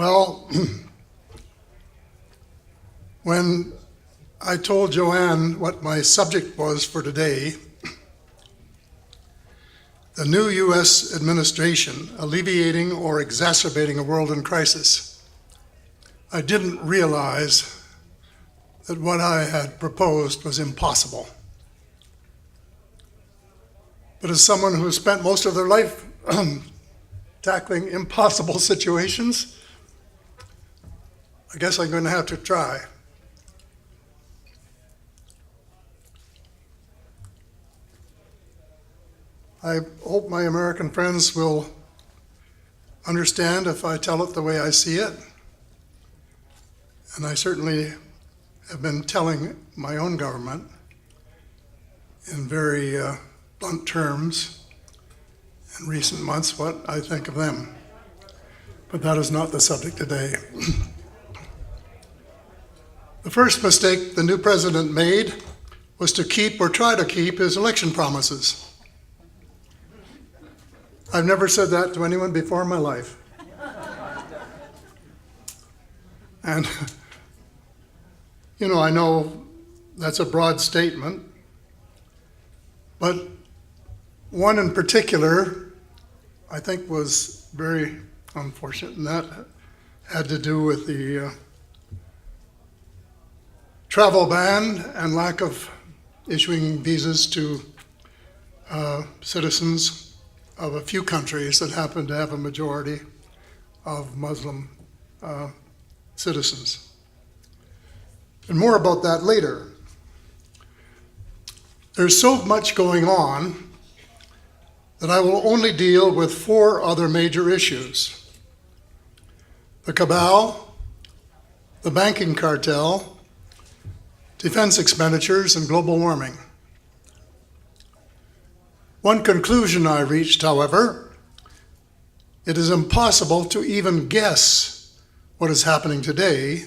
Well, when I told Joanne what my subject was for today, the new U.S. administration alleviating or exacerbating a world in crisis, I didn't realize that what I had proposed was impossible. But as someone who has spent most of their life tackling impossible situations, I guess I'm going to have to try. I hope my American friends will understand if I tell it the way I see it. And I certainly have been telling my own government in very blunt terms in recent months what I think of them. But that is not the subject today. The first mistake the new president made was to keep or try to keep his election promises. I've never said that to anyone before in my life. And, I know that's a broad statement, but one in particular I think was very unfortunate, and that had to do with the travel ban and lack of issuing visas to citizens of a few countries that happen to have a majority of Muslim citizens. And more about that later. There's so much going on that I will only deal with 4 other major issues: the cabal, the banking cartel, defense expenditures, and global warming. One conclusion I reached, however: it is impossible to even guess what is happening today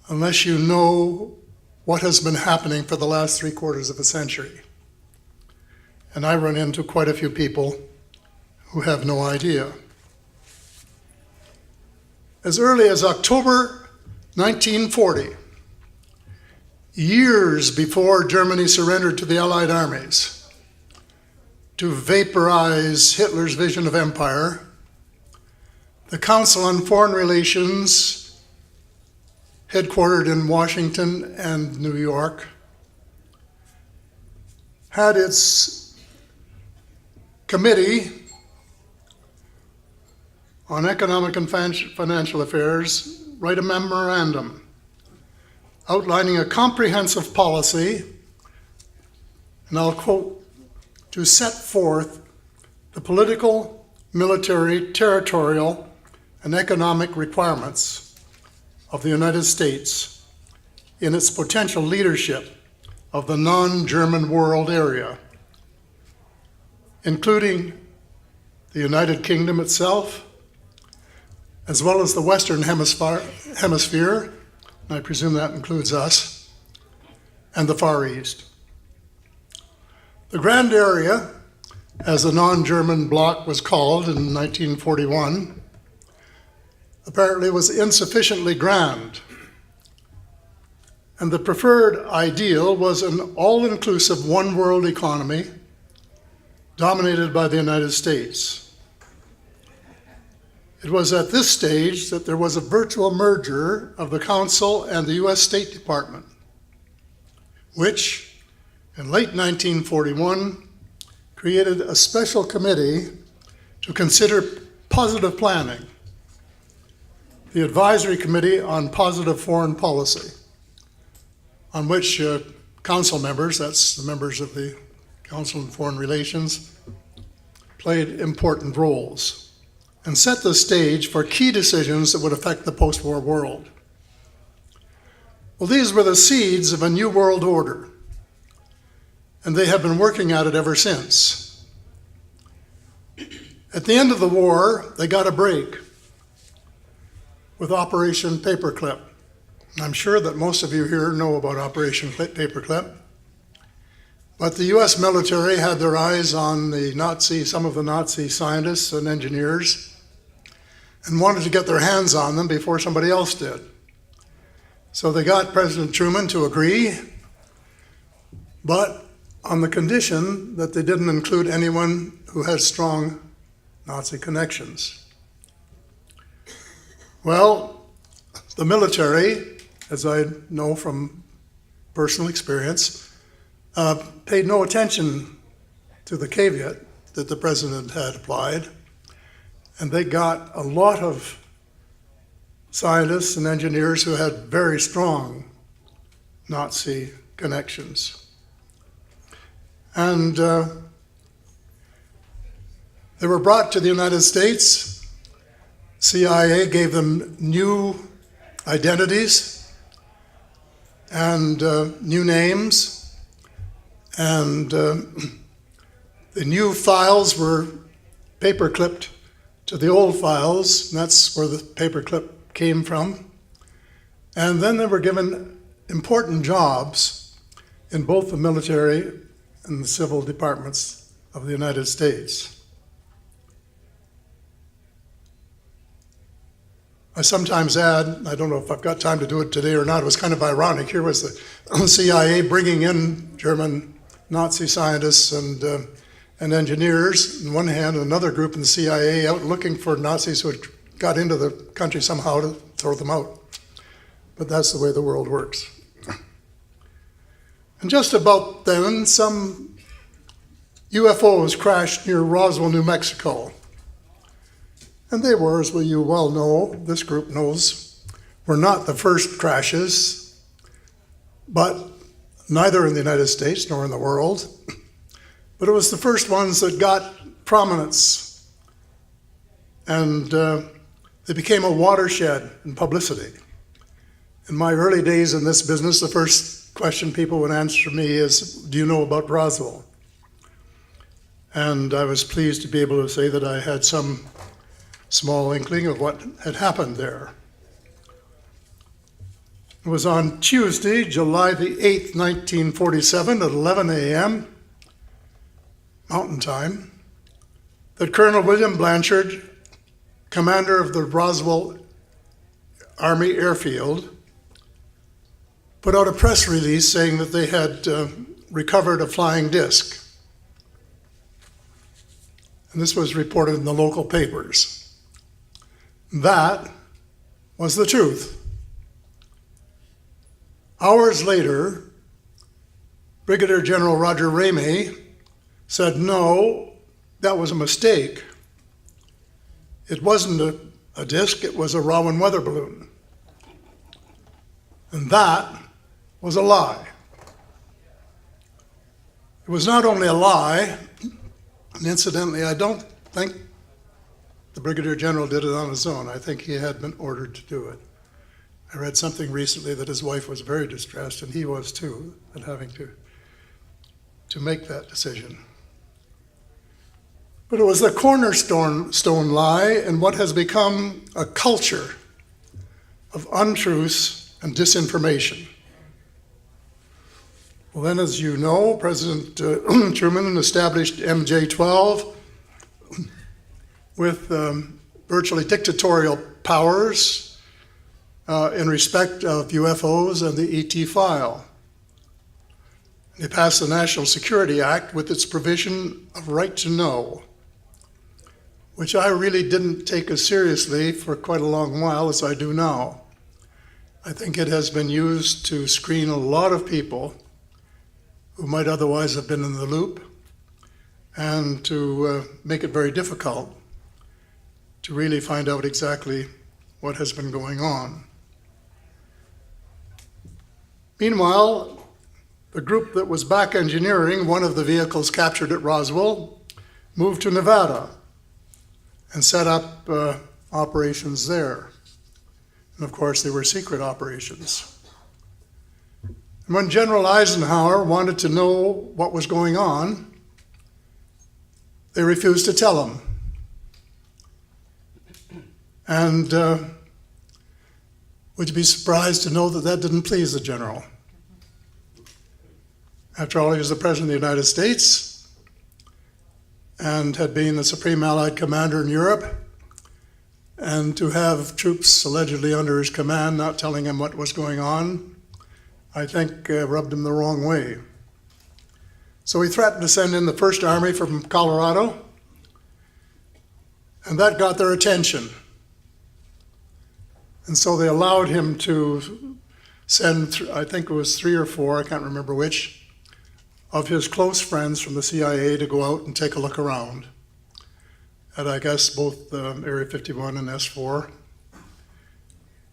unless you know what has been happening for the last 3/4 of a century. And I run into quite a few people who have no idea. As early as October 1940, years before Germany surrendered to the Allied armies to vaporize Hitler's vision of empire, the Council on Foreign Relations, headquartered in Washington and New York, had its Committee on Economic and Financial Affairs write a memorandum outlining a comprehensive policy, and I'll quote, to set forth the political, military, territorial, and economic requirements of the United States in its potential leadership of the non-German world area, including the United Kingdom itself, as well as the Western Hemisphere, and I presume that includes us, and the Far East. The Grand Area, as the non-German bloc was called in 1941, apparently was insufficiently grand, and the preferred ideal was an all-inclusive one-world economy dominated by the United States. It was at this stage that there was a virtual merger of the Council and the U.S. State Department, which, in late 1941, created a special committee to consider positive planning, the Advisory Committee on Positive Foreign Policy, on which council members, that's the members of the Council on Foreign Relations, played important roles and set the stage for key decisions that would affect the post-war world. Well, these were the seeds of a new world order, and they have been working at it ever since. At the end of the war, they got a break with Operation Paperclip. I'm sure that most of you here know about Operation Paperclip, but the US military had their eyes on some of the Nazi scientists and engineers, and wanted to get their hands on them before somebody else did. So they got President Truman to agree, but on the condition that they didn't include anyone who had strong Nazi connections. Well, the military, as I know from personal experience, paid no attention to the caveat that the president had applied, and they got a lot of scientists and engineers who had very strong Nazi connections. And they were brought to the United States. CIA gave them new identities and new names, and the new files were paper-clipped to the old files, and that's where the paperclip came from. And then they were given important jobs in both the military and the civil departments of the United States. I sometimes add, I don't know if I've got time to do it today or not, it was kind of ironic. Here was the CIA bringing in German Nazi scientists and engineers on one hand, and another group in the CIA out looking for Nazis who had got into the country somehow to throw them out. But that's the way the world works. And just about then, some UFOs crashed near Roswell, New Mexico. And they were, as you well know, this group knows, were not the first crashes, but neither in the United States nor in the world. But it was the first ones that got prominence, and they became a watershed in publicity. In my early days in this business, the first question people would answer me is, do you know about Roswell? And I was pleased to be able to say that I had some small inkling of what had happened there. It was on Tuesday, July the 8th, 1947 at 11 a.m., Mountain Time, that Colonel William Blanchard, commander of the Roswell Army Airfield, put out a press release saying that they had recovered a flying disc. And this was reported in the local papers. That was the truth. Hours later, Brigadier General Roger Ramey said, no, that was a mistake. It wasn't a disc, it was a Rowan weather balloon. And that was a lie. It was not only a lie, and incidentally, I don't think the Brigadier General did it on his own. I think he had been ordered to do it. I read something recently that his wife was very distressed, and he was too, at having to make that decision. But it was the cornerstone lie in what has become a culture of untruths and disinformation. Well, then, as you know, President Truman established MJ-12 with virtually dictatorial powers in respect of UFOs and the ET file. They passed the National Security Act with its provision of right to know, which I really didn't take as seriously for quite a long while as I do now. I think it has been used to screen a lot of people who might otherwise have been in the loop, and to make it very difficult to really find out exactly what has been going on. Meanwhile, the group that was back engineering one of the vehicles captured at Roswell moved to Nevada and set up operations there. And of course, they were secret operations. And when General Eisenhower wanted to know what was going on, they refused to tell him. And would you be surprised to know that that didn't please the general? After all, he was the President of the United States and had been the Supreme Allied Commander in Europe, and to have troops allegedly under his command not telling him what was going on, I think rubbed him the wrong way. So he threatened to send in the First Army from Colorado, and that got their attention. And so they allowed him to send, I think it was 3 or 4, I can't remember which, of his close friends from the CIA to go out and take a look around at, I guess, both Area 51 and S4.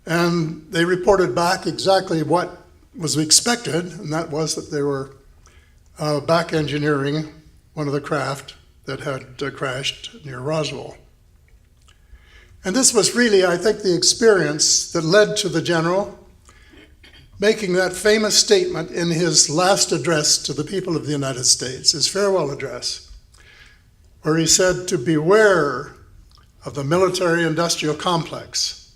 And they reported back exactly what was expected, and that was that they were back engineering one of the craft that had crashed near Roswell. And this was really, I think, the experience that led to the general making that famous statement in his last address to the people of the United States, his farewell address, where he said to beware of the military-industrial complex.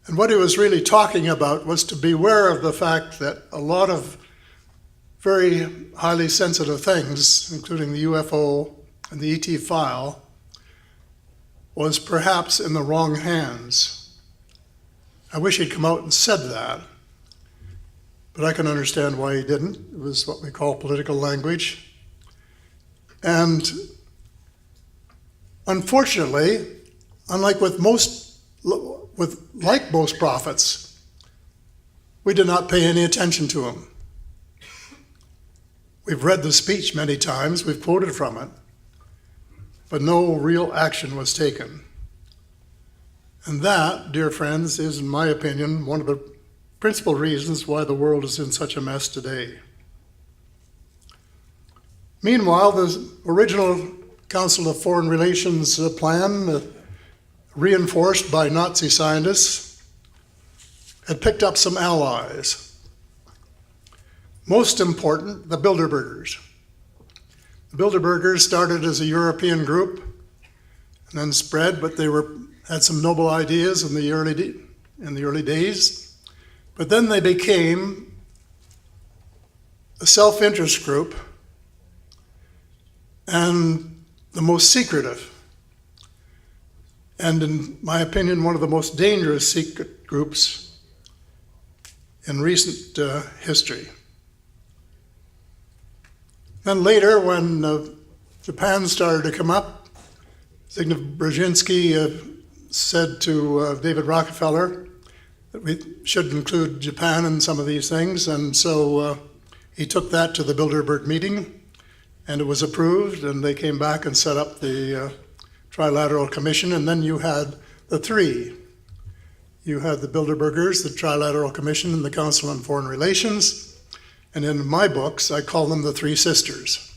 And what he was really talking about was to beware of the fact that a lot of very highly sensitive things, including the UFO and the ET file, was perhaps in the wrong hands. I wish he'd come out and said that, but I can understand why he didn't. It was what we call political language. And unfortunately, unlike most prophets, we did not pay any attention to him. We've read the speech many times, we've quoted from it, but no real action was taken. And that, dear friends, is, in my opinion, one of the principal reasons why the world is in such a mess today. Meanwhile, the original Council of Foreign Relations plan, reinforced by Nazi scientists, had picked up some allies. Most important, the Bilderbergers. The Bilderbergers started as a European group and then spread, but they had some noble ideas in the early days. But then they became a self-interest group and the most secretive, and in my opinion, one of the most dangerous secret groups in recent history. Then later, when Japan started to come up, Zbigniew Brzezinski said to David Rockefeller that we should include Japan in some of these things, and so he took that to the Bilderberg meeting, and it was approved, and they came back and set up the Trilateral Commission, and then you had the three. You had the Bilderbergers, the Trilateral Commission, and the Council on Foreign Relations. And in my books, I call them the Three Sisters.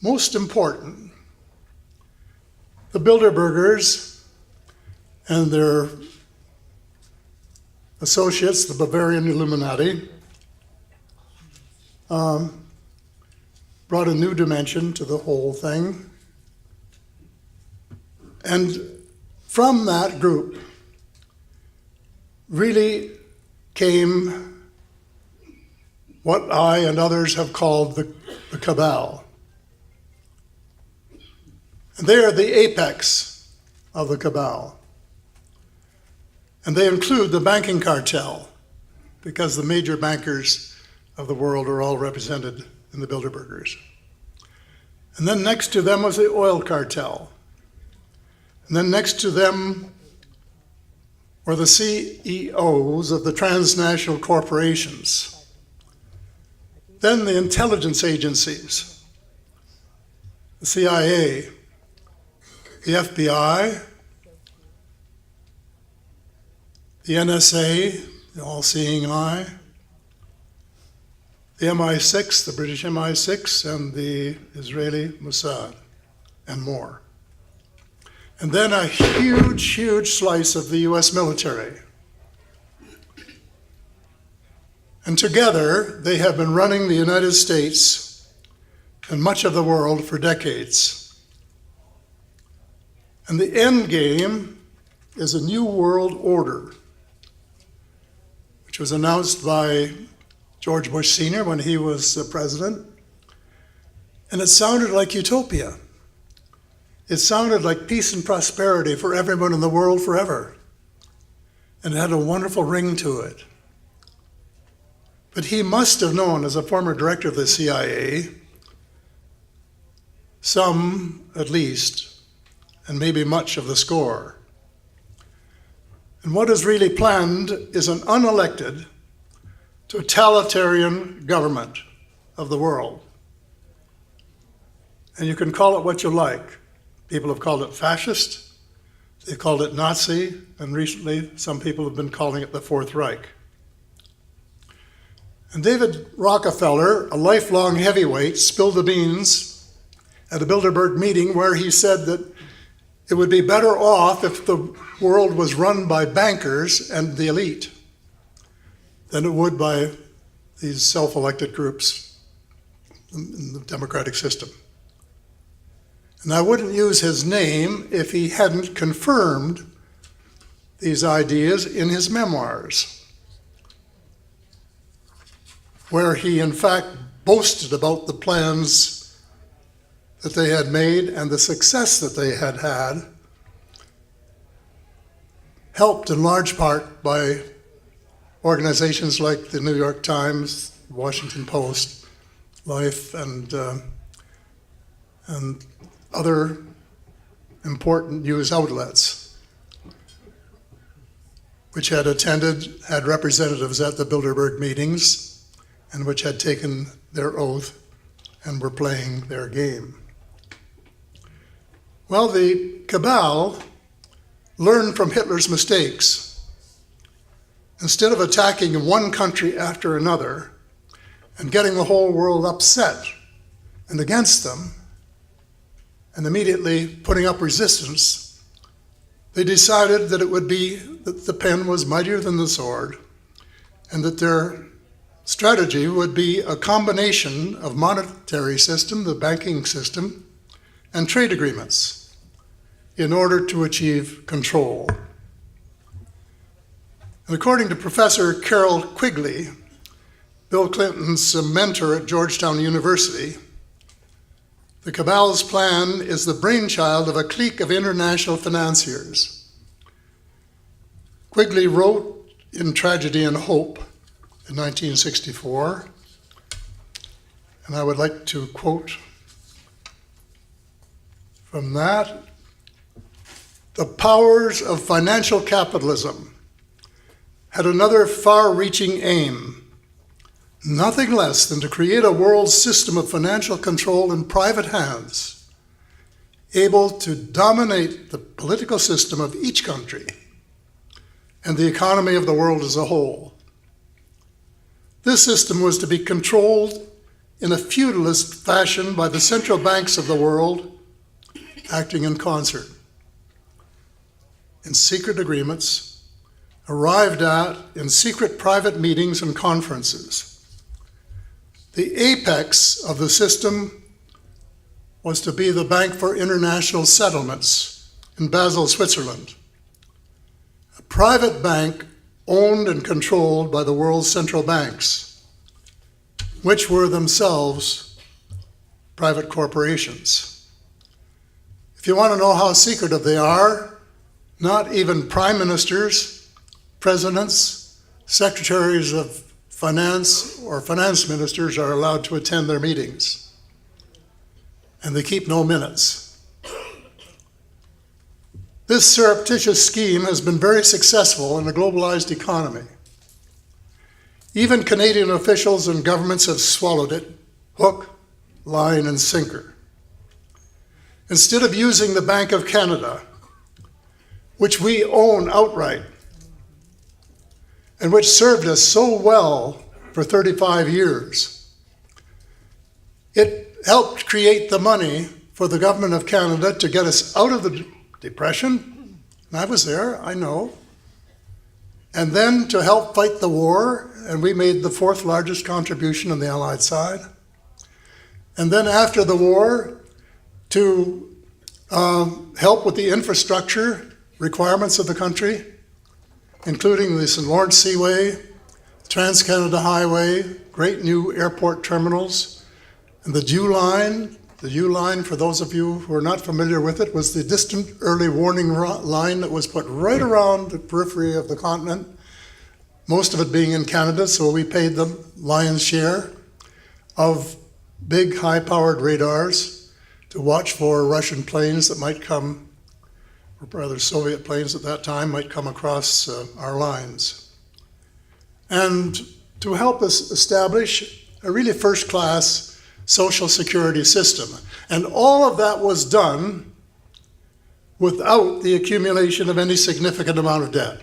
Most important, the Bilderbergers and their associates, the Bavarian Illuminati, brought a new dimension to the whole thing. And from that group really came what I and others have called the cabal. And they are the apex of the cabal. And they include the banking cartel, because the major bankers of the world are all represented in the Bilderbergers. And then next to them was the oil cartel. And then next to them were the CEOs of the transnational corporations. Then the intelligence agencies, the CIA, the FBI, the NSA, the all-seeing eye, the MI6, the British MI6, and the Israeli Mossad, and more. And then a huge, huge slice of the U.S. military. And together, they have been running the United States and much of the world for decades. And the end game is a new world order, which was announced by George Bush Sr. when he was president. And it sounded like utopia. It sounded like peace and prosperity for everyone in the world forever. And it had a wonderful ring to it. But he must have known, as a former director of the CIA, some, at least, and maybe much of the score. And what is really planned is an unelected, totalitarian government of the world. And you can call it what you like. People have called it fascist, they've called it Nazi, and recently some people have been calling it the Fourth Reich. And David Rockefeller, a lifelong heavyweight, spilled the beans at a Bilderberg meeting where he said that it would be better off if the world was run by bankers and the elite than it would by these self-elected groups in the democratic system. And I wouldn't use his name if he hadn't confirmed these ideas in his memoirs, where he in fact boasted about the plans that they had made and the success that they had had, helped in large part by organizations like the New York Times, Washington Post, Life, and other important news outlets, which had representatives at the Bilderberg meetings, and which had taken their oath and were playing their game. Well, the cabal learned from Hitler's mistakes. Instead of attacking one country after another and getting the whole world upset and against them, and immediately putting up resistance, they decided that it would be that the pen was mightier than the sword, and that their strategy would be a combination of monetary system, the banking system, and trade agreements in order to achieve control. And according to Professor Carol Quigley, Bill Clinton's mentor at Georgetown University, the cabal's plan is the brainchild of a clique of international financiers. Quigley wrote in Tragedy and Hope in 1964, and I would like to quote from that: "The powers of financial capitalism had another far-reaching aim, nothing less than to create a world system of financial control in private hands, able to dominate the political system of each country and the economy of the world as a whole. This system was to be controlled in a feudalist fashion by the central banks of the world, acting in concert, in secret agreements, arrived at in secret private meetings and conferences. The apex of the system was to be the Bank for International Settlements in Basel, Switzerland, a private bank owned and controlled by the world's central banks, which were themselves private corporations. If you want to know how secretive they are, not even prime ministers, presidents, secretaries of finance, or finance ministers are allowed to attend their meetings. And they keep no minutes. This surreptitious scheme has been very successful in a globalized economy. Even Canadian officials and governments have swallowed it, hook, line, and sinker. Instead of using the Bank of Canada, which we own outright, and which served us so well for 35 years. It helped create the money for the government of Canada to get us out of the Depression. And I was there, I know. And then to help fight the war, and we made the fourth largest contribution on the Allied side. And then after the war, to help with the infrastructure requirements of the country, including the St. Lawrence Seaway, Trans-Canada Highway, great new airport terminals. And the U-line, for those of you who are not familiar with it, was the distant early warning line that was put right around the periphery of the continent, most of it being in Canada, so we paid the lion's share of big high-powered radars to watch for Russian planes that might come, or rather Soviet planes at that time, might come across our lines. And to help us establish a really first-class social security system. And all of that was done without the accumulation of any significant amount of debt.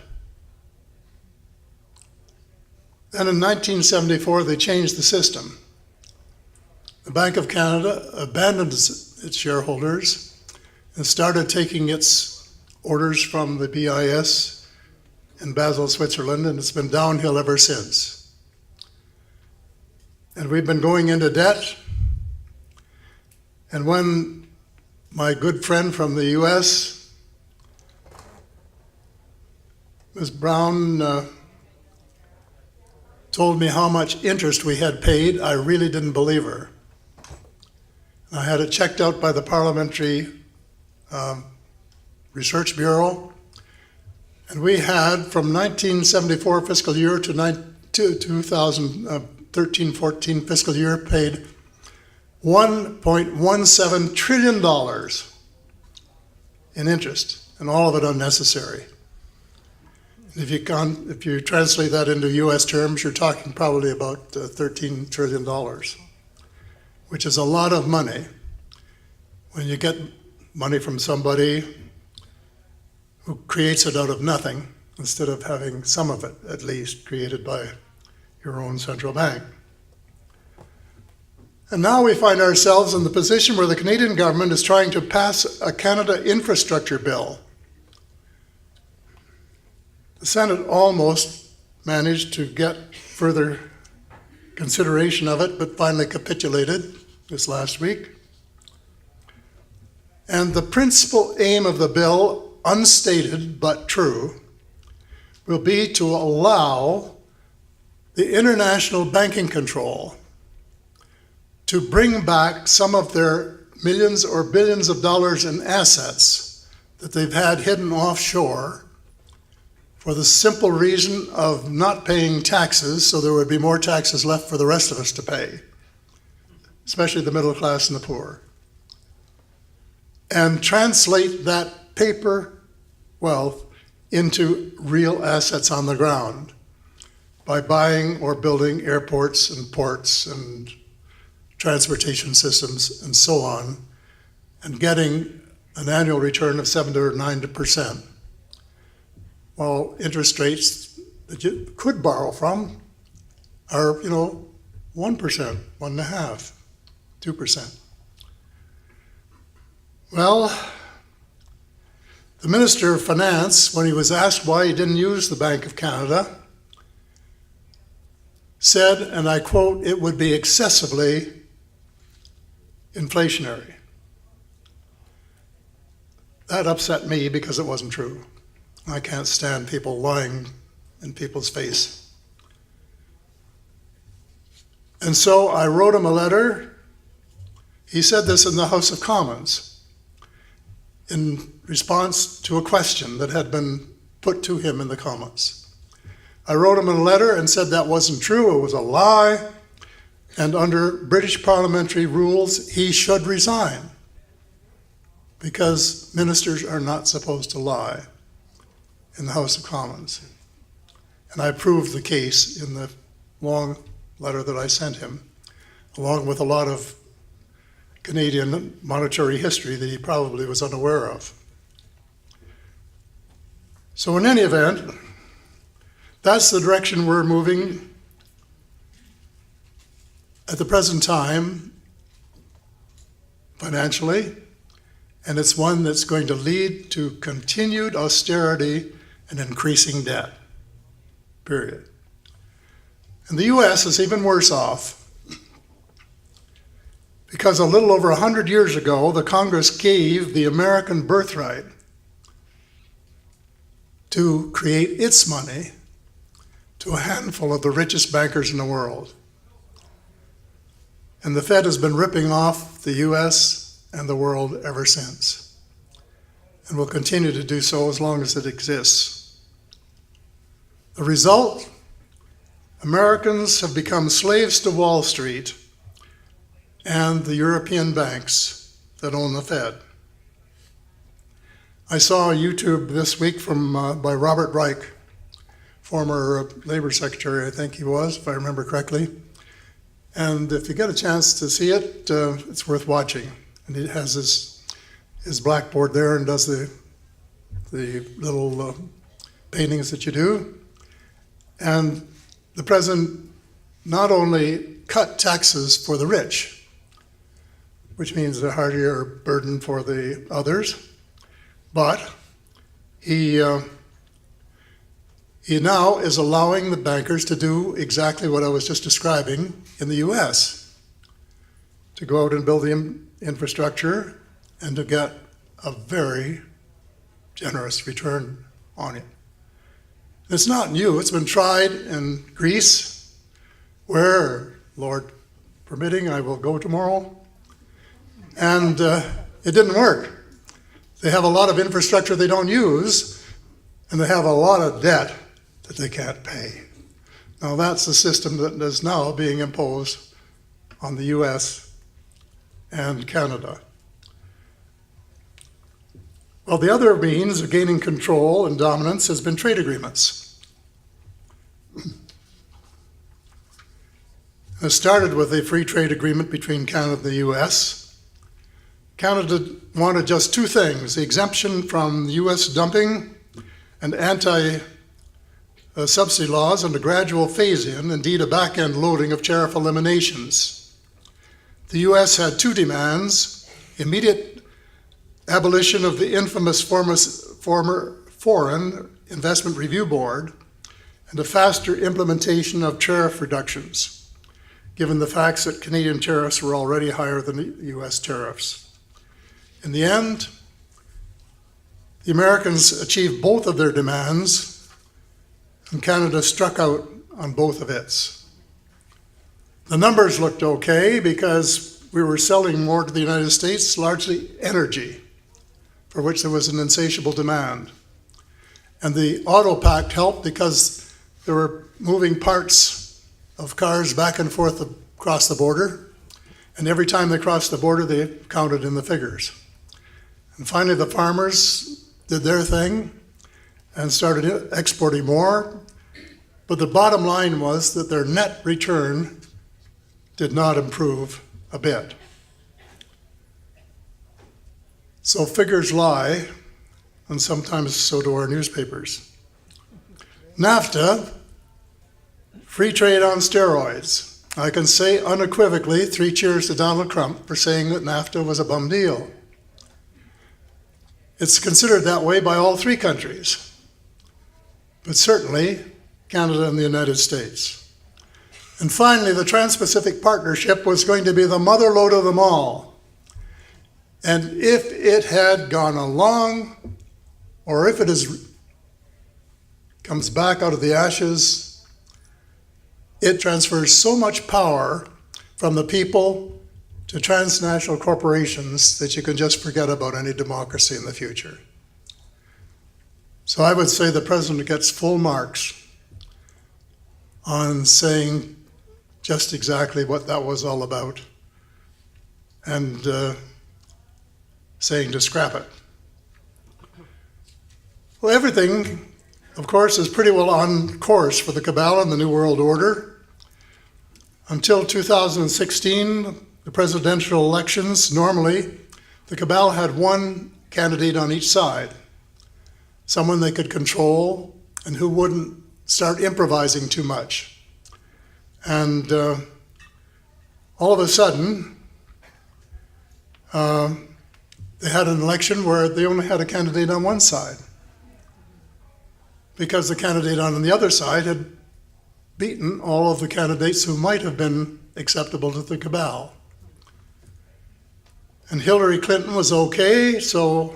Then in 1974, they changed the system. The Bank of Canada abandoned its shareholders and started taking its orders from the BIS in Basel, Switzerland, and it's been downhill ever since. And we've been going into debt. And when my good friend from the U.S., Ms. Brown, told me how much interest we had paid, I really didn't believe her. I had it checked out by the Parliamentary Research Bureau, and we had from 1974 fiscal year to 2013-14 fiscal year paid $1.17 trillion in interest, and all of it unnecessary. If you translate that into U.S. terms, you're talking probably about $13 trillion, which is a lot of money when you get money from somebody who creates it out of nothing instead of having some of it, at least, created by your own central bank. And now we find ourselves in the position where the Canadian government is trying to pass a Canada infrastructure bill. The Senate almost managed to get further consideration of it, but finally capitulated this last week. And the principal aim of the bill, unstated but true, will be to allow the international banking control to bring back some of their millions or billions of dollars in assets that they've had hidden offshore for the simple reason of not paying taxes, so there would be more taxes left for the rest of us to pay, especially the middle class and the poor. And translate that paper wealth into real assets on the ground by buying or building airports and ports and transportation systems and so on, and getting an annual return of 7 or 9%. While interest rates that you could borrow from are, 1%, 1.5%, 2%. Well, the Minister of Finance, when he was asked why he didn't use the Bank of Canada, said, and I quote, "It would be excessively inflationary." That upset me because it wasn't true. I can't stand people lying in people's face. And so I wrote him a letter. He said this in the House of Commons in response to a question that had been put to him in the Commons. I wrote him a letter and said that wasn't true, it was a lie, and under British parliamentary rules, he should resign, because ministers are not supposed to lie in the House of Commons. And I proved the case in the long letter that I sent him, along with a lot of Canadian monetary history that he probably was unaware of. So in any event, that's the direction we're moving at the present time financially, and it's one that's going to lead to continued austerity and increasing debt, period. And the U.S. is even worse off, because a little over 100 years ago, the Congress gave the American birthright to create its money to a handful of the richest bankers in the world. And the Fed has been ripping off the U.S. and the world ever since, and will continue to do so as long as it exists. The result? Americans have become slaves to Wall Street and the European banks that own the Fed. I saw on YouTube this week by Robert Reich, former Labor Secretary, I think he was, if I remember correctly. And if you get a chance to see it, it's worth watching. And he has his blackboard there and does the little paintings that you do. And the president not only cut taxes for the rich, which means a heavier burden for the others, but he now is allowing the bankers to do exactly what I was just describing in the U.S., to go out and build the infrastructure and to get a very generous return on it. It's not new. It's been tried in Greece, where, Lord permitting, I will go tomorrow. And it didn't work. They have a lot of infrastructure they don't use, and they have a lot of debt that they can't pay. Now that's the system that is now being imposed on the U.S. and Canada. Well, the other means of gaining control and dominance has been trade agreements. It started with a free trade agreement between Canada and the U.S. Canada wanted just two things: the exemption from U.S. dumping and anti-subsidy laws, and a gradual phase-in, indeed a back-end loading of tariff eliminations. The U.S. had two demands: immediate abolition of the infamous former Foreign Investment Review Board, and a faster implementation of tariff reductions, given the facts that Canadian tariffs were already higher than the U.S. tariffs. In the end, the Americans achieved both of their demands, and Canada struck out on both of its. The numbers looked okay because we were selling more to the United States, largely energy, for which there was an insatiable demand. And the auto pact helped because there were moving parts of cars back and forth across the border, and every time they crossed the border, they counted in the figures. And finally, the farmers did their thing and started exporting more, but the bottom line was that their net return did not improve a bit. So figures lie, and sometimes so do our newspapers. NAFTA, free trade on steroids. I can say unequivocally, 3 cheers to Donald Trump for saying that NAFTA was a bum deal. It's considered that way by all 3 countries, but certainly Canada and the United States. And finally, the Trans-Pacific Partnership was going to be the mother lode of them all. And if it had gone along, or if it comes back out of the ashes, it transfers so much power from the people to transnational corporations that you can just forget about any democracy in the future. So I would say the president gets full marks on saying just exactly what that was all about, and saying to scrap it. Well, everything, of course, is pretty well on course for the cabal and the New World Order. Until 2016, the presidential elections, normally, the cabal had one candidate on each side, someone they could control and who wouldn't start improvising too much. And all of a sudden, they had an election where they only had a candidate on one side, because the candidate on the other side had beaten all of the candidates who might have been acceptable to the cabal. And Hillary Clinton was okay, so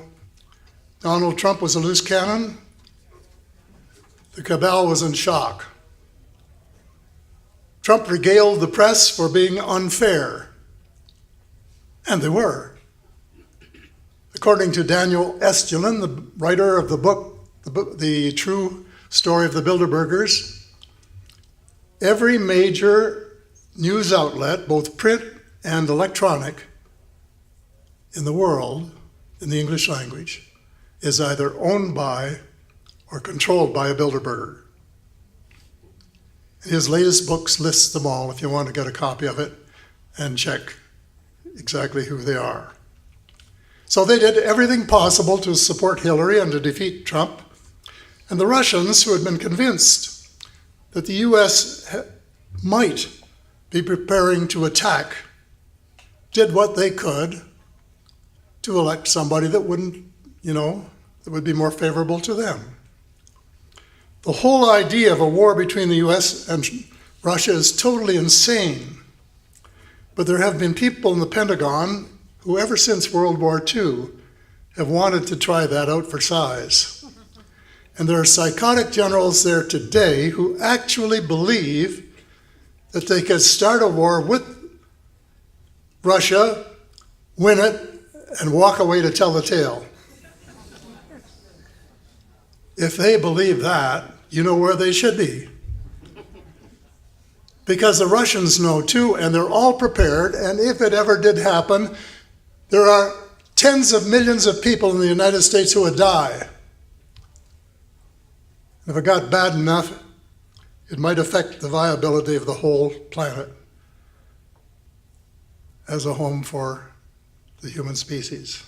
Donald Trump was a loose cannon. The cabal was in shock. Trump regaled the press for being unfair And they were. According to Daniel Estulin, the writer of the book, The True Story of the Bilderbergers, every major news outlet, both print and electronic, in the world, in the English language, is either owned by or controlled by a Bilderberger. His latest books lists them all if you want to get a copy of it and check exactly who they are. So they did everything possible to support Hillary and to defeat Trump. And the Russians, who had been convinced that the U.S. might be preparing to attack, did what they could to elect somebody that wouldn't, that would be more favorable to them. The whole idea of a war between the U.S. and Russia is totally insane. But there have been people in the Pentagon who, ever since World War II, have wanted to try that out for size. And there are psychotic generals there today who actually believe that they could start a war with Russia, win it, and walk away to tell the tale. If they believe that, you know where they should be. Because the Russians know too, and they're all prepared, and if it ever did happen, there are tens of millions of people in the United States who would die. If it got bad enough, it might affect the viability of the whole planet as a home for the human species.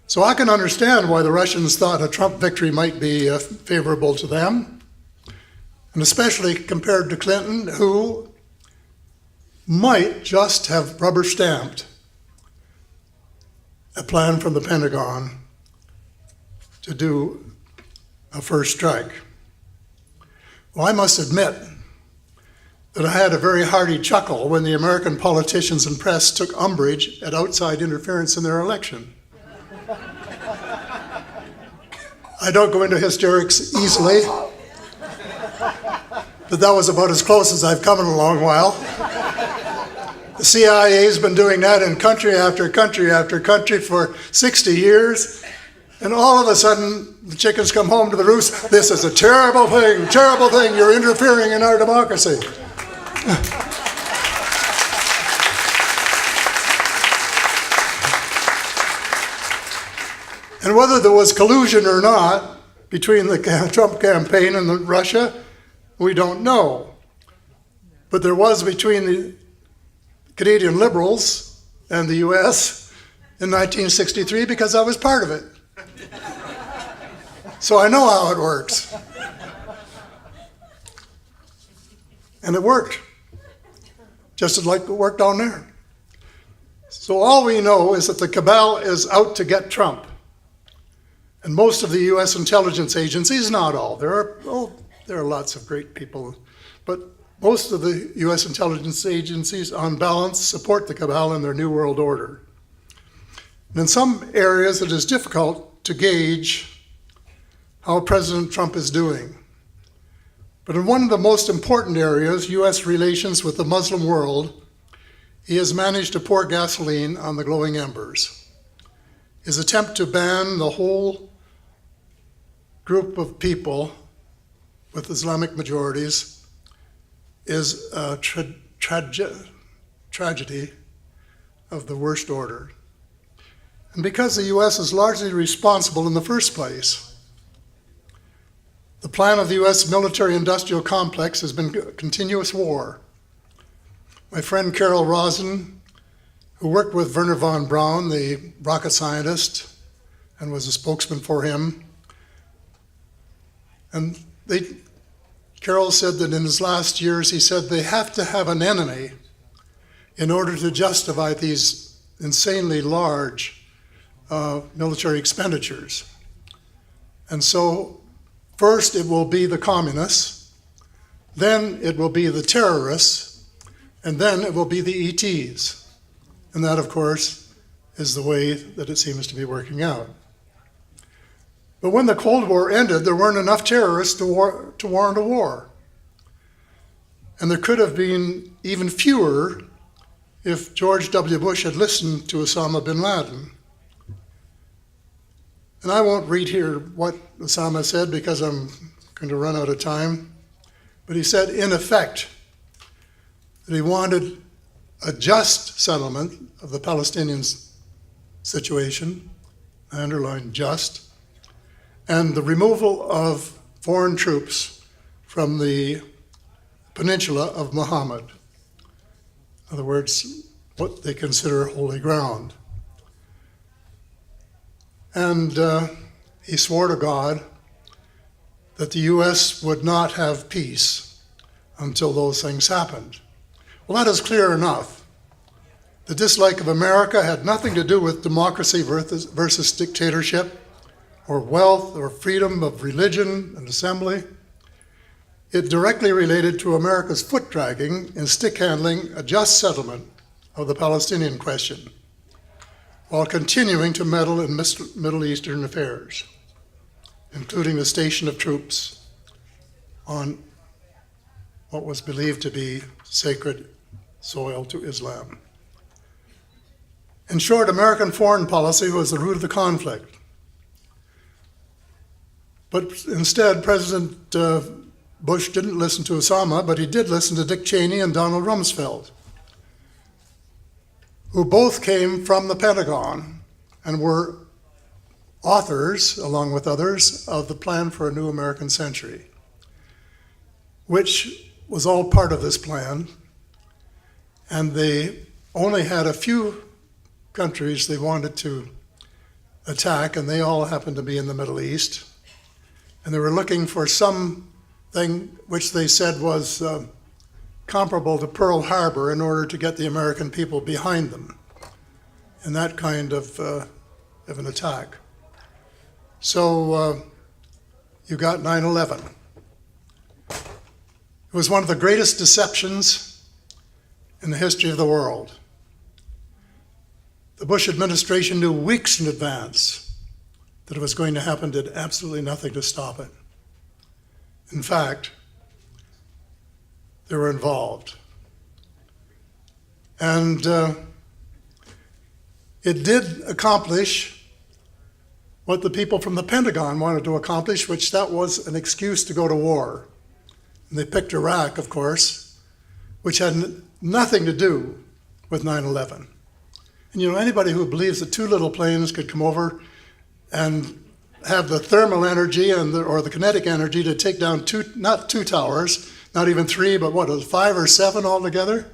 So I can understand why the Russians thought a Trump victory might be favorable to them, and especially compared to Clinton, who might just have rubber stamped a plan from the Pentagon to do a first strike. Well, I must admit that I had a very hearty chuckle when the American politicians and press took umbrage at outside interference in their election. I don't go into hysterics easily, but that was about as close as I've come in a long while. The CIA's been doing that in country after country after country for 60 years, and all of a sudden the chickens come home to the roost. This is a terrible thing, you're interfering in our democracy. And whether there was collusion or not between the Trump campaign and Russia, we don't know. But there was between the Canadian Liberals and the U.S. in 1963 because I was part of it. So I know how it works. And it worked, just like it worked down there. So all we know is that the cabal is out to get Trump. And most of the U.S. intelligence agencies, not all, there are lots of great people, but most of the U.S. intelligence agencies, on balance, support the cabal in their New World Order. And in some areas, it is difficult to gauge how President Trump is doing. But in one of the most important areas, U.S. relations with the Muslim world, he has managed to pour gasoline on the glowing embers. His attempt to ban the whole group of people with Islamic majorities is a tragedy of the worst order. And because the U.S. is largely responsible in the first place, the plan of the U.S. military-industrial complex has been a continuous war. My friend Carol Rosin, who worked with Wernher von Braun, the rocket scientist, and was a spokesman for him, and Carol said that in his last years, he said they have to have an enemy in order to justify these insanely large military expenditures. And so first it will be the communists, then it will be the terrorists, and then it will be the ETs. And that, of course, is the way that it seems to be working out. But when the Cold War ended, there weren't enough terrorists to warrant a war. And there could have been even fewer if George W. Bush had listened to Osama bin Laden. And I won't read here what Osama said because I'm going to run out of time. But he said, in effect, that he wanted a just settlement of the Palestinian situation, I underline just, and the removal of foreign troops from the peninsula of Muhammad. In other words, what they consider holy ground. And he swore to God that the U.S. would not have peace until those things happened. Well, that is clear enough. The dislike of America had nothing to do with democracy versus dictatorship, or wealth, or freedom of religion and assembly. It directly related to America's foot-dragging and stick-handling a just settlement of the Palestinian question, while continuing to meddle in Middle Eastern affairs, including the station of troops on what was believed to be sacred soil to Islam. In short, American foreign policy was the root of the conflict. But instead, President Bush didn't listen to Osama, but he did listen to Dick Cheney and Donald Rumsfeld, who both came from the Pentagon and were authors, along with others, of the Plan for a New American Century, which was all part of this plan. And they only had a few countries they wanted to attack, and they all happened to be in the Middle East. And they were looking for something which they said was comparable to Pearl Harbor in order to get the American people behind them in that kind of an attack. So you got 9/11. It was one of the greatest deceptions in the history of the world. The Bush administration knew weeks in advance that it was going to happen, did absolutely nothing to stop it. In fact, they were involved. And it did accomplish what the people from the Pentagon wanted to accomplish, which that was an excuse to go to war. And they picked Iraq, of course, which had nothing to do with 9/11. And anybody who believes that two little planes could come over and have the thermal energy or the kinetic energy to take down not two towers, not even three, but what, 5 or 7 altogether?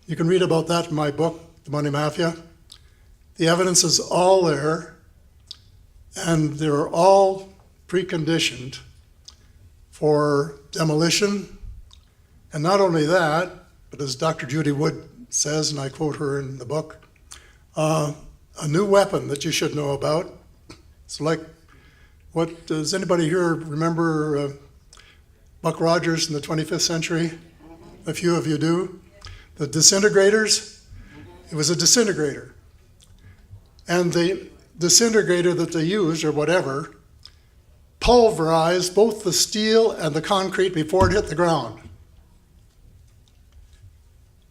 You can read about that in my book, The Money Mafia. The evidence is all there, and they're all preconditioned for demolition. And not only that, but as Dr. Judy Wood says, and I quote her in the book, a new weapon that you should know about. It's like, what does anybody here remember Buck Rogers in the 25th century? A few of you do. The disintegrators, it was a disintegrator. And the disintegrator that they used, or whatever, pulverized both the steel and the concrete before it hit the ground.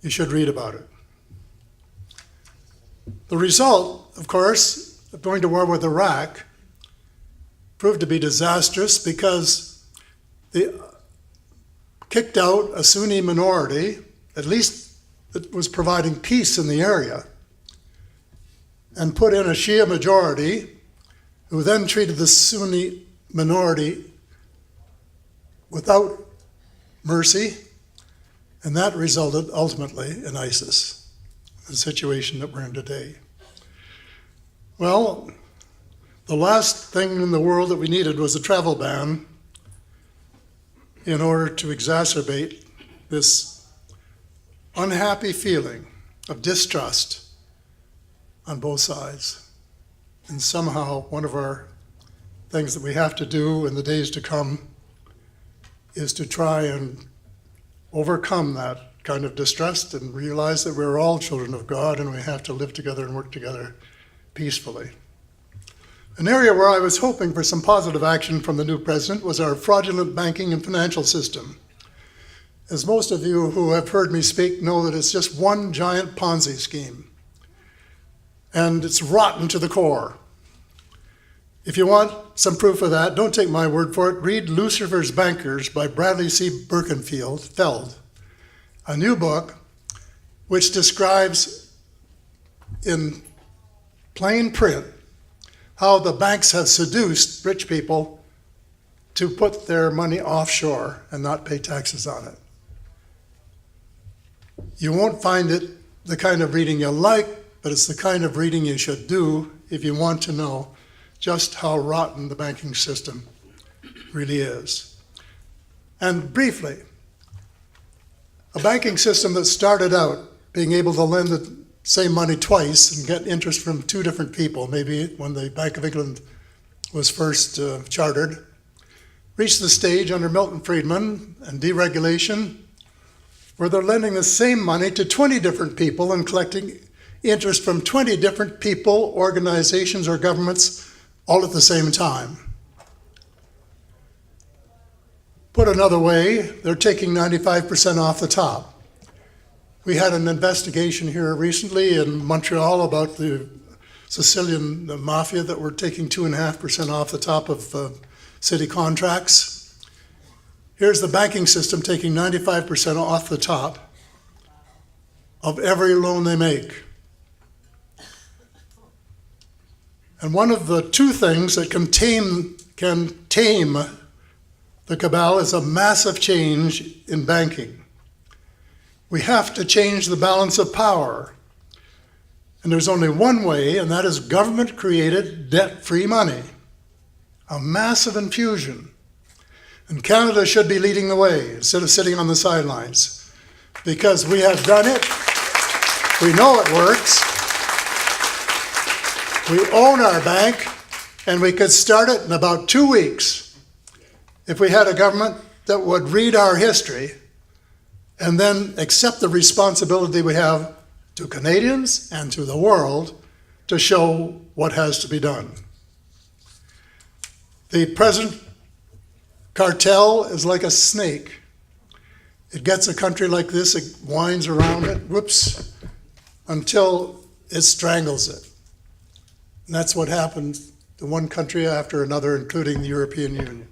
You should read about it. The result, of course, of going to war with Iraq proved to be disastrous because they kicked out a Sunni minority, at least that was providing peace in the area, and put in a Shia majority who then treated the Sunni minority without mercy, and that resulted ultimately in ISIS, the situation that we're in today. Well, the last thing in the world that we needed was a travel ban in order to exacerbate this unhappy feeling of distrust on both sides. And somehow one of our things that we have to do in the days to come is to try and overcome that kind of distrust and realize that we're all children of God and we have to live together and work together peacefully. An area where I was hoping for some positive action from the new president was our fraudulent banking and financial system. as most of you who have heard me speak know, that it's just one giant Ponzi scheme. And it's rotten to the core. If you want some proof of that, don't take my word for it. Read Lucifer's Bankers by Bradley C. Birkenfeld, a new book which describes in plain print how the banks have seduced rich people to put their money offshore and not pay taxes on it. You won't find it the kind of reading you like, but it's the kind of reading you should do if you want to know just how rotten the banking system really is. And briefly, a banking system that started out being able to lend the same money twice and get interest from two different people, maybe when the Bank of England was first chartered, reached the stage under Milton Friedman and deregulation where they're lending the same money to 20 different people and collecting interest from 20 different people, organizations, or governments all at the same time. Put another way, they're taking 95% off the top. We had an investigation here recently in Montreal about the Sicilian mafia that were taking 2.5% off the top of city contracts. Here's the banking system taking 95% off the top of every loan they make. And one of the two things that can tame the cabal is a massive change in banking. We have to change the balance of power. And there's only one way, and that is government-created debt-free money. A massive infusion. And Canada should be leading the way instead of sitting on the sidelines. Because we have done it. We know it works. We own our bank, and we could start it in about 2 weeks if we had a government that would read our history and then accept the responsibility we have to Canadians and to the world to show what has to be done. The present cartel is like a snake. It gets a country like this, it winds around it, whoops, until it strangles it. And that's what happened to one country after another, including the European Union.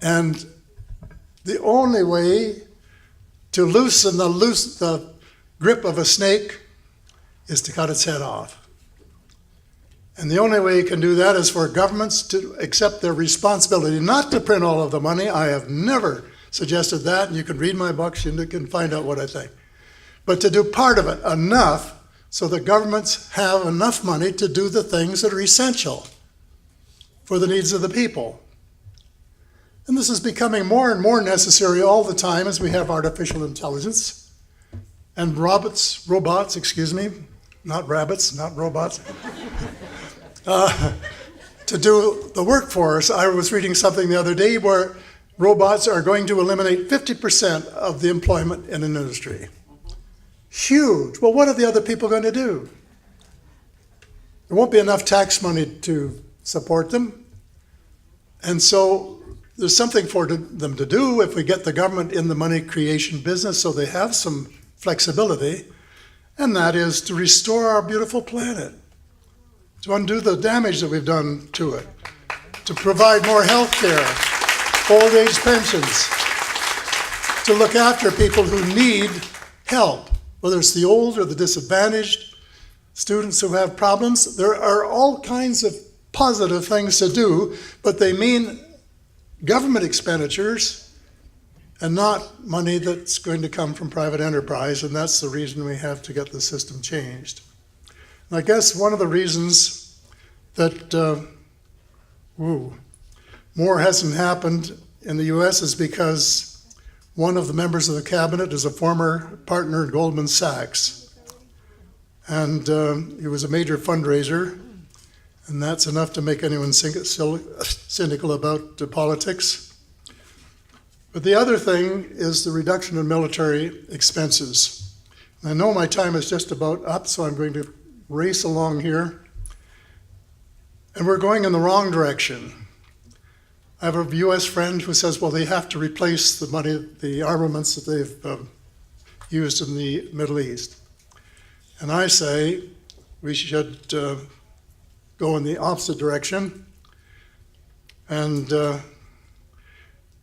And the only way to loosen the grip of a snake is to cut its head off. And the only way you can do that is for governments to accept their responsibility, not to print all of the money. I have never suggested that, and you can read my books, you can find out what I think. But to do part of it, enough, so that governments have enough money to do the things that are essential for the needs of the people. And this is becoming more and more necessary all the time as we have artificial intelligence and robots, not rabbits, not robots, to do the work for us. I was reading something the other day where robots are going to eliminate 50% of the employment in an industry. Huge. Well, what are the other people going to do? There won't be enough tax money to support them. And so there's something for them to do if we get the government in the money creation business so they have some flexibility, and that is to restore our beautiful planet, to undo the damage that we've done to it, to provide more health care, old age pensions, to look after people who need help, whether it's the old or the disadvantaged, students who have problems. There are all kinds of positive things to do, but they mean government expenditures and not money that's going to come from private enterprise, and that's the reason we have to get the system changed. And I guess one of the reasons that more hasn't happened in the U.S. is because one of the members of the cabinet is a former partner at Goldman Sachs. And he was a major fundraiser, and that's enough to make anyone cynical about politics. But the other thing is the reduction in military expenses. And I know my time is just about up, so I'm going to race along here. And we're going in the wrong direction. I have a U.S. friend who says, well, they have to replace the armaments that they've used in the Middle East. And I say we should go in the opposite direction. And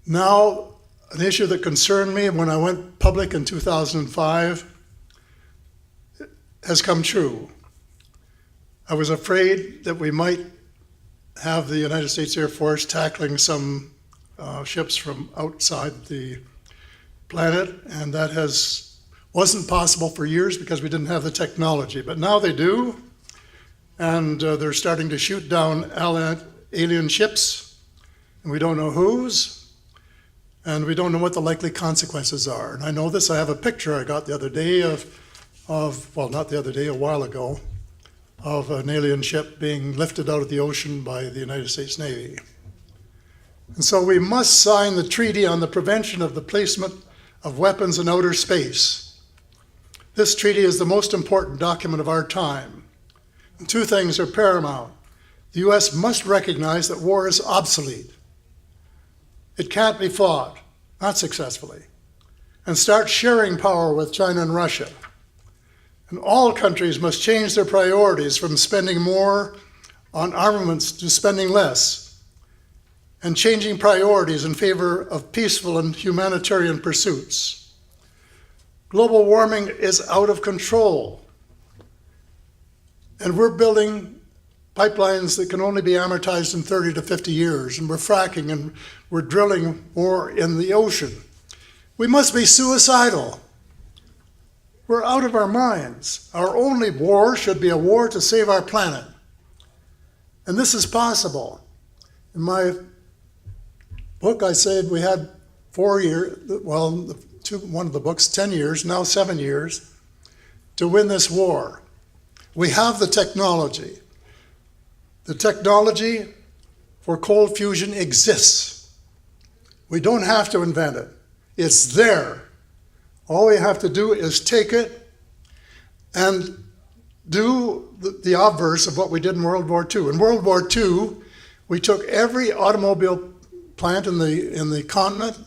now, an issue that concerned me when I went public in 2005 has come true. I was afraid that we might have the United States Air Force tackling some ships from outside the planet, and that wasn't possible for years because we didn't have the technology. But now they do, and they're starting to shoot down alien ships, and we don't know whose, and we don't know what the likely consequences are. And I know this. I have a picture I got the other day well, not the other day, a while ago, of an alien ship being lifted out of the ocean by the United States Navy. And so we must sign the Treaty on the Prevention of the Placement of Weapons in Outer Space. This treaty is the most important document of our time. And two things are paramount. The U.S. must recognize that war is obsolete. It can't be fought, not successfully, and start sharing power with China and Russia. And all countries must change their priorities from spending more on armaments to spending less, and changing priorities in favor of peaceful and humanitarian pursuits. Global warming is out of control, and we're building pipelines that can only be amortized in 30 to 50 years, and we're fracking and we're drilling more in the ocean. We must be suicidal. We're out of our minds. Our only war should be a war to save our planet. And this is possible. In my book, I said we had 4 years, well, one of the books, 10 years, now 7 years, to win this war. We have the technology. The technology for cold fusion exists. We don't have to invent it. It's there. All we have to do is take it and do the obverse of what we did in World War II. In World War II, we took every automobile plant in the continent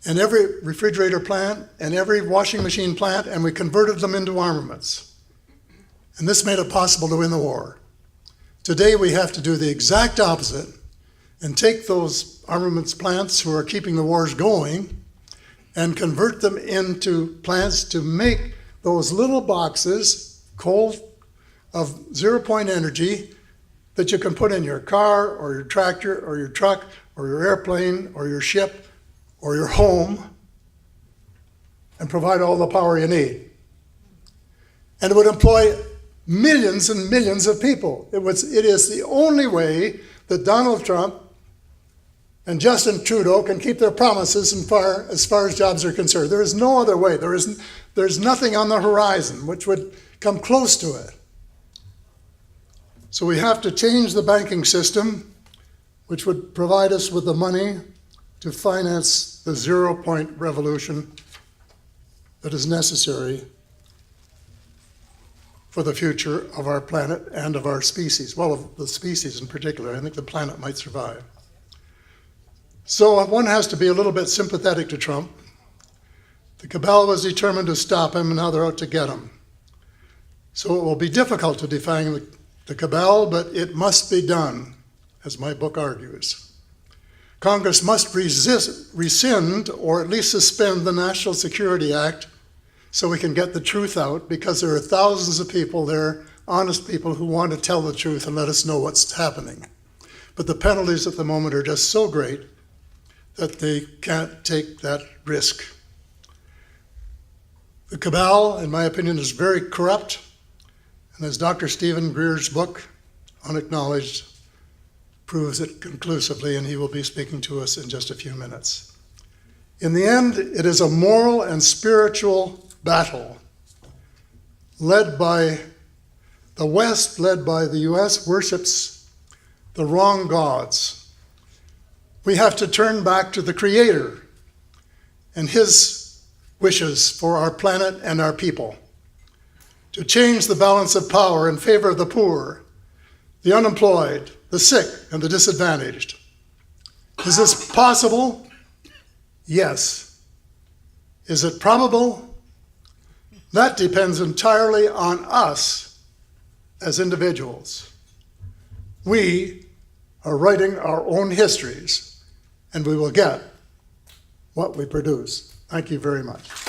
and every refrigerator plant and every washing machine plant, and we converted them into armaments. And this made it possible to win the war. Today, we have to do the exact opposite and take those armaments plants who are keeping the wars going and convert them into plants to make those little boxes, cold, of zero-point energy that you can put in your car or your tractor or your truck or your airplane or your ship or your home and provide all the power you need. And it would employ millions and millions of people. It is the only way that Donald Trump and Justin Trudeau can keep their promises as far as jobs are concerned. There is no other way. There's nothing on the horizon which would come close to it. So we have to change the banking system, which would provide us with the money to finance the zero-point revolution that is necessary for the future of our planet and of our species. Well, of the species in particular. I think the planet might survive. So one has to be a little bit sympathetic to Trump. The cabal was determined to stop him, and now they're out to get him. So it will be difficult to define the cabal, but it must be done, as my book argues. Congress must rescind or at least suspend the National Security Act so we can get the truth out, because there are thousands of people there, honest people, who want to tell the truth and let us know what's happening. But the penalties at the moment are just so great that they can't take that risk. The cabal, in my opinion, is very corrupt, and as Dr. Stephen Greer's book, Unacknowledged, proves it conclusively, and he will be speaking to us in just a few minutes. In the end, it is a moral and spiritual battle led by the West, led by the U.S., worships the wrong gods. We have to turn back to the Creator and His wishes for our planet and our people, to change the balance of power in favor of the poor, the unemployed, the sick, and the disadvantaged. Is this possible? Yes. Is it probable? That depends entirely on us as individuals. We are writing our own histories, and we will get what we produce. Thank you very much.